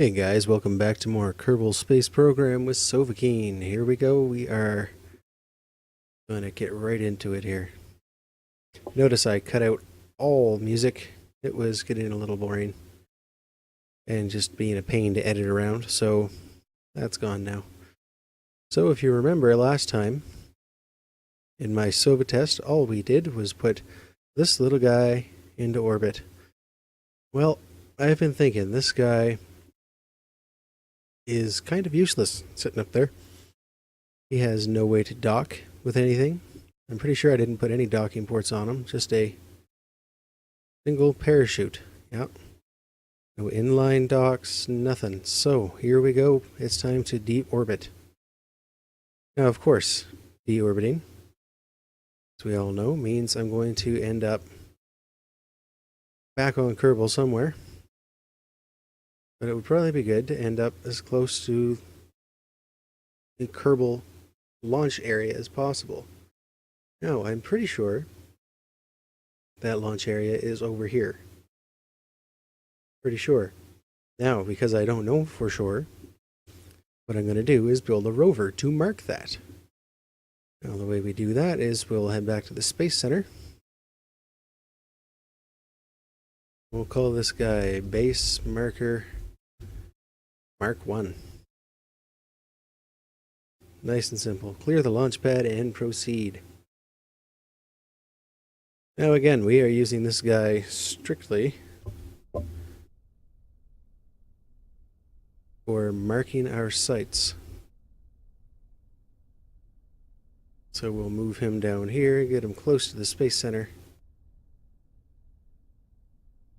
Hey guys, welcome back to more Kerbal Space Program with Sovahkiin. Here we go, we are going to get right into it here. Notice I cut out all music. It was getting a little boring and just being a pain to edit around, so that's gone now. So if you remember last time, in my Sova test, all we did was put this little guy into orbit. Well, I've been thinking this guy is kind of useless sitting up there. He has no way to dock with anything. I'm pretty sure I didn't put any docking ports on him, just a single parachute. Yep. No inline docks, nothing. So here we go. It's time to deorbit. Now, of course, deorbiting, as we all know, means I'm going to end up back on Kerbal somewhere. But it would probably be good to end up as close to the Kerbal launch area as possible. Now, I'm pretty sure that launch area is over here. Pretty sure. Now, because I don't know for sure, what I'm going to do is build a rover to mark that. Now, the way we do that is we'll head back to the Space Center. We'll call this guy Base Marker Mark 1. Nice and simple. Clear the launch pad and proceed. Now again, we are using this guy strictly for marking our sites. So we'll move him down here, get him close to the Space Center.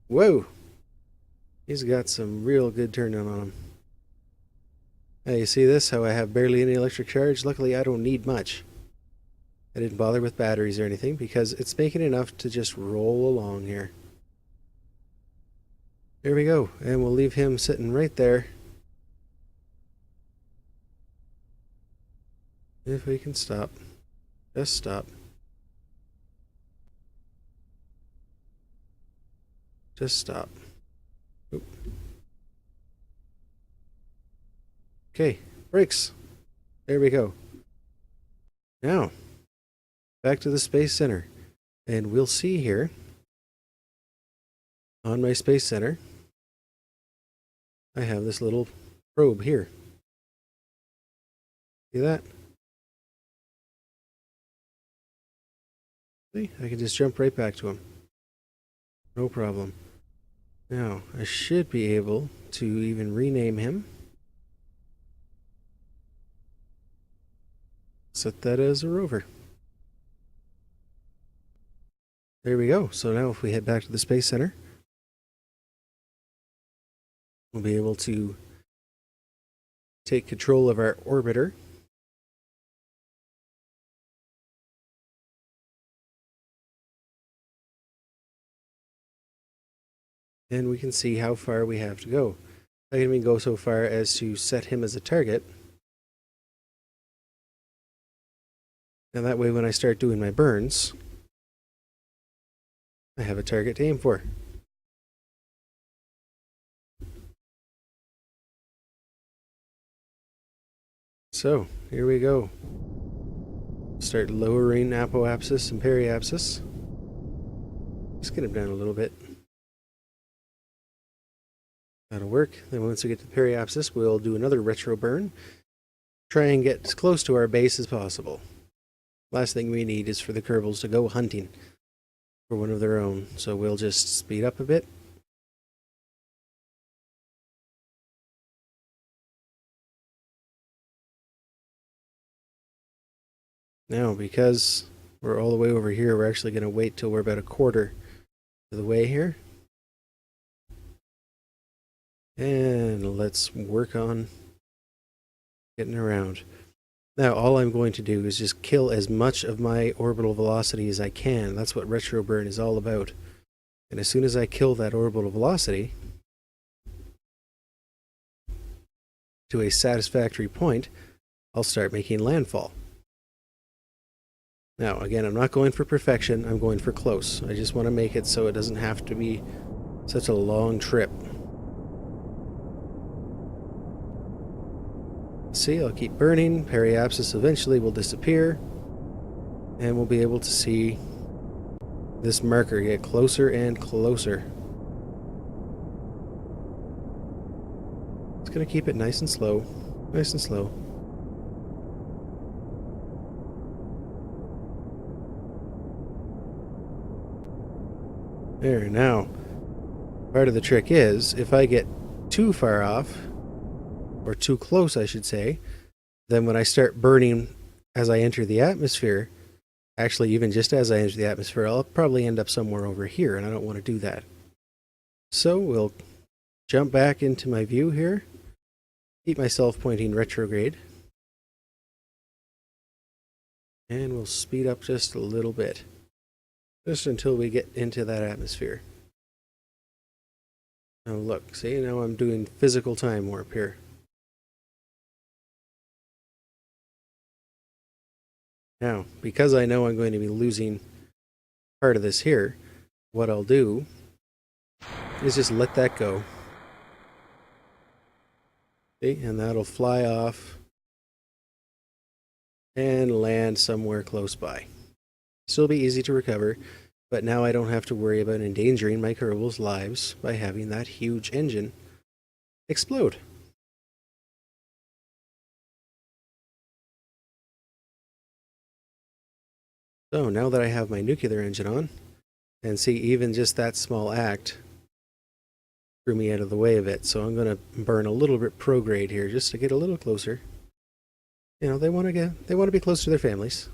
Whoa! He's got some real good turn on him. Now you see this, how I have barely any electric charge? Luckily I don't need much. I didn't bother with batteries or anything because it's making enough to just roll along here. There we go, and we'll leave him sitting right there. If we can stop. Just stop. Just stop. Oop. Okay, brakes. There we go. Now, back to the Space Center. And we'll see here, on my Space Center, I have this little probe here. See that? See, I can just jump right back to him. No problem. Now, I should be able to even rename him. Set that as a rover. There we go. So now if we head back to the Space Center, we'll be able to take control of our orbiter. And we can see how far we have to go. I can even go so far as to set him as a target. And that way when I start doing my burns, I have a target to aim for. So, here we go. Start lowering apoapsis and periapsis. Just get him down a little bit. That'll work. Then once we get to the periapsis, we'll do another retro burn. Try and get as close to our base as possible. Last thing we need is for the Kerbals to go hunting for one of their own. So we'll just speed up a bit. Now, because we're all the way over here, we're actually going to wait till we're about a quarter of the way here. And let's work on getting around. Now, all I'm going to do is just kill as much of my orbital velocity as I can. That's what retro burn is all about. And as soon as I kill that orbital velocity to a satisfactory point, I'll start making landfall. Now, again, I'm not going for perfection. I'm going for close. I just want to make it so it doesn't have to be such a long trip. see, I'll keep burning. Periapsis eventually will disappear. And we'll be able to see this marker get closer and closer. It's going to keep it nice and slow. Nice and slow. There, now, part of the trick is, if I get too far off, or too close I should say, then when I start burning as I enter the atmosphere, actually even just as I enter the atmosphere, I'll probably end up somewhere over here, and I don't want to do that. So we'll jump back into my view here, keep myself pointing retrograde, and we'll speed up just a little bit. Just until we get into that atmosphere. Now look, see, now I'm doing physical time warp here. Now, because I know I'm going to be losing part of this here, what I'll do is just let that go. See, and that'll fly off and land somewhere close by. Still be easy to recover, but now I don't have to worry about endangering my Kerbal's lives by having that huge engine explode. So now that I have my nuclear engine on, and see, even just that small act threw me out of the way of it, so I'm going to burn a little bit prograde here just to get a little closer. You know, they want to be close to their families.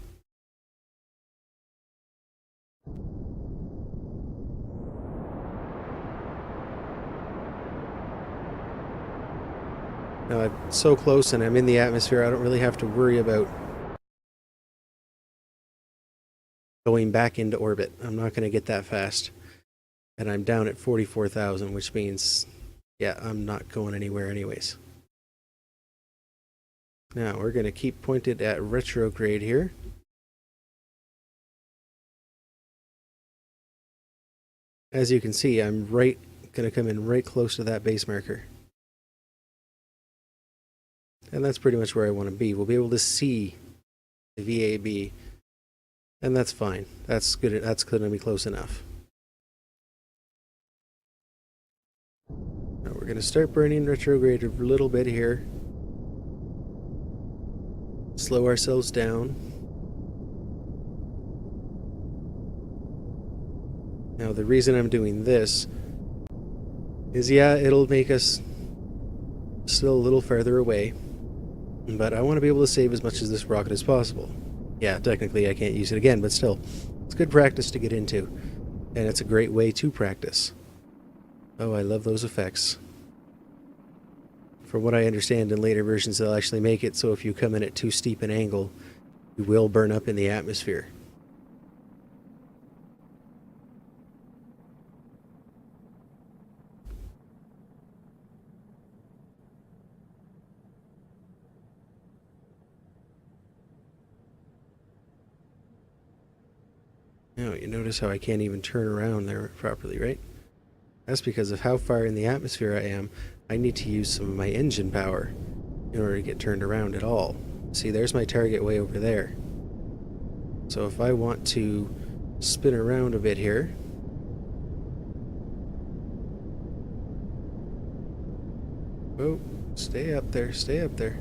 Now I'm so close and I'm in the atmosphere, I don't really have to worry about going back into orbit. I'm not going to get that fast. And I'm down at 44,000, which means, yeah, I'm not going anywhere anyways. Now we're going to keep pointed at retrograde here. As you can see, I'm going to come in right close to that base marker. And that's pretty much where I want to be. We'll be able to see the VAB, and that's fine. That's good. That's going to be close enough. Now we're going to start burning retrograde a little bit here. Slow ourselves down. Now the reason I'm doing this is, yeah, it'll make us still a little farther away, but I want to be able to save as much of this rocket as possible. Yeah, technically I can't use it again, but still, it's good practice to get into, and it's a great way to practice. Oh, I love those effects. From what I understand, in later versions they'll actually make it so if you come in at too steep an angle, you will burn up in the atmosphere. Now, you notice how I can't even turn around there properly, right? That's because of how far in the atmosphere I am. I need to use some of my engine power in order to get turned around at all. See, there's my target way over there. So if I want to spin around a bit here, oh, stay up there, stay up there.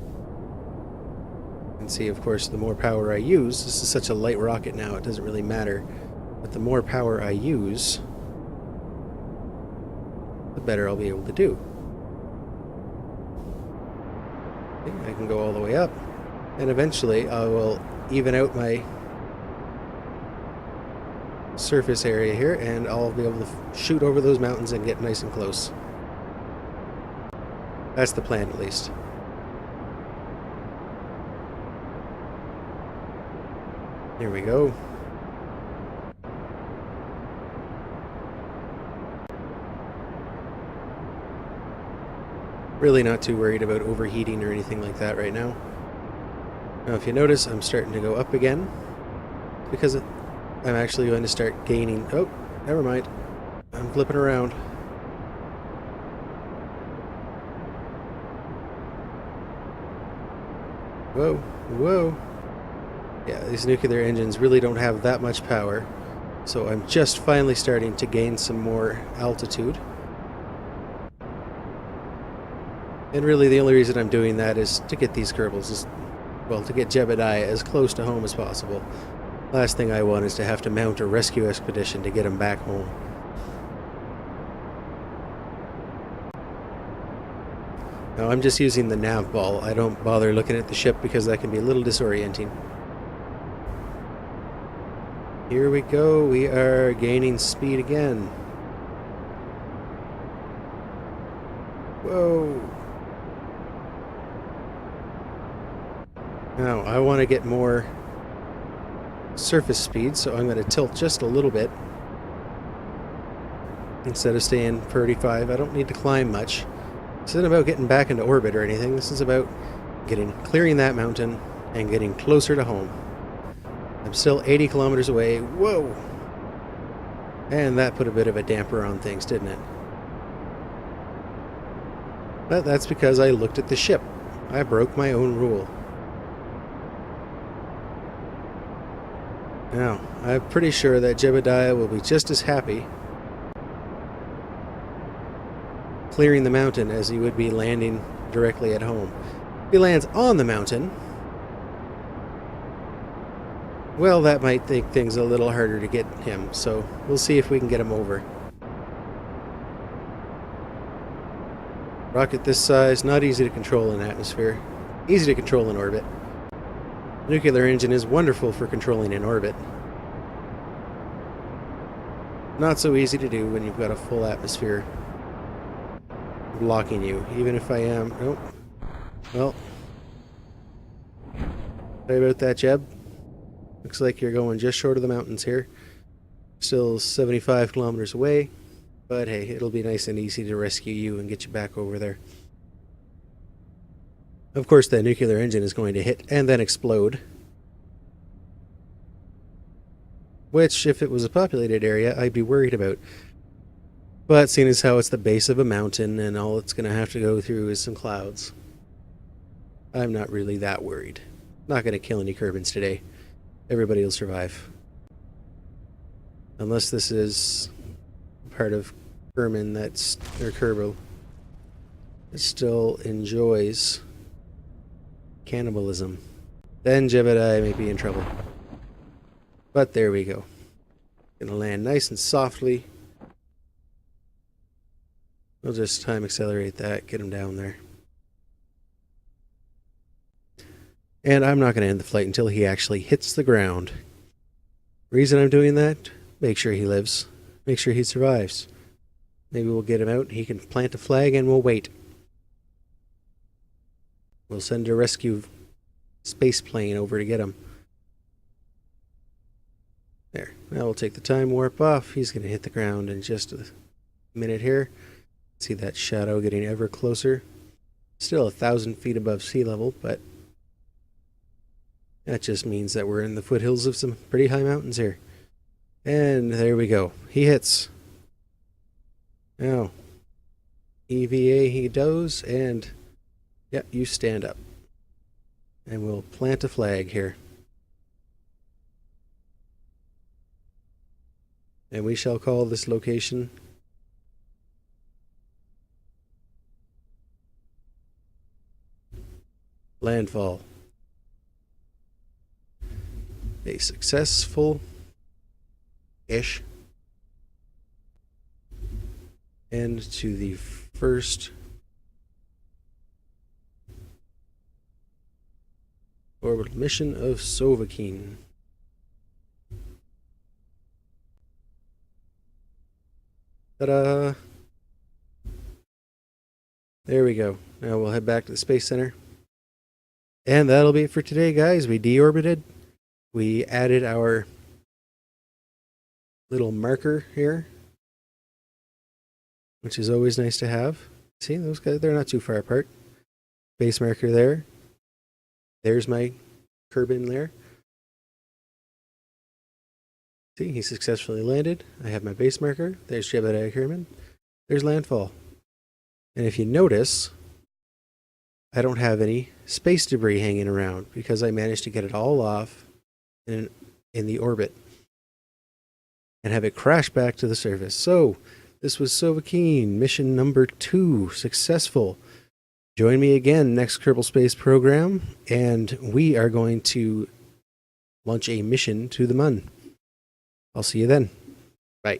And see, of course, the more power I use, this is such a light rocket now, it doesn't really matter, but the more power I use, the better I'll be able to do. Okay, I can go all the way up, and eventually I will even out my surface area here, and I'll be able to shoot over those mountains and get nice and close. That's the plan, at least. Here we go. Really not too worried about overheating or anything like that right now. Now if you notice, I'm starting to go up again because I'm actually going to start gaining... Oh, never mind. I'm flipping around. Whoa, whoa. Yeah, these nuclear engines really don't have that much power. So I'm just finally starting to gain some more altitude. And really the only reason I'm doing that is to get these Kerbals, well, to get Jebediah as close to home as possible. Last thing I want is to have to mount a rescue expedition to get him back home. Now I'm just using the nav ball. I don't bother looking at the ship because that can be a little disorienting. Here we go, we are gaining speed again. Whoa. Now, I want to get more surface speed, so I'm going to tilt just a little bit. Instead of staying 35, I don't need to climb much. This isn't about getting back into orbit or anything, this is about clearing that mountain and getting closer to home. I'm still 80 kilometers away. Whoa! And that put a bit of a damper on things, didn't it? But that's because I looked at the ship. I broke my own rule. Now, I'm pretty sure that Jebediah will be just as happy clearing the mountain as he would be landing directly at home. If he lands on the mountain, well, that might make things a little harder to get him, so we'll see if we can get him over. Rocket this size, not easy to control in atmosphere. Easy to control in orbit. The nuclear engine is wonderful for controlling in orbit. Not so easy to do when you've got a full atmosphere blocking you, even if I am... Nope. Well. Sorry about that, Jeb. Looks like you're going just short of the mountains here. Still 75 kilometers away. But hey, it'll be nice and easy to rescue you and get you back over there. Of course, the nuclear engine is going to hit and then explode. Which, if it was a populated area, I'd be worried about. But seeing as how it's the base of a mountain and all it's going to have to go through is some clouds, I'm not really that worried. Not going to kill any Kerbins today. Everybody will survive. Unless this is part of Kerbal that still enjoys cannibalism. Then Jebediah may be in trouble. But there we go. Gonna land nice and softly. We'll just time accelerate that, get him down there. And I'm not going to end the flight until he actually hits the ground. Reason I'm doing that? Make sure he lives. Make sure he survives. Maybe we'll get him out, he can plant a flag, and we'll wait. We'll send a rescue space plane over to get him. There. Now we'll take the time warp off. He's going to hit the ground in just a minute here. See that shadow getting ever closer. Still 1,000 feet above sea level, but that just means that we're in the foothills of some pretty high mountains here. And there we go. He hits. Now, EVA he does, and yeah, you stand up. And we'll plant a flag here. And we shall call this location Landfall. A successful-ish end to the first orbital mission of Sovahkiin. Ta-da! There we go. Now we'll head back to the Space Center. And that'll be it for today, guys. We deorbited. We added our little marker here, which is always nice to have. See, those guys, they're not too far apart. Base marker there. There's my Kerbin there. See, he successfully landed. I have my base marker. There's Jebediah Kerbin. There's landfall. And if you notice, I don't have any space debris hanging around because I managed to get it all off in the orbit and have it crash back to the surface. So this was Sovahkiin, mission number 2, successful. Join me again next Kerbal Space program, and we are going to launch a mission to the Moon. I'll see you then. Bye.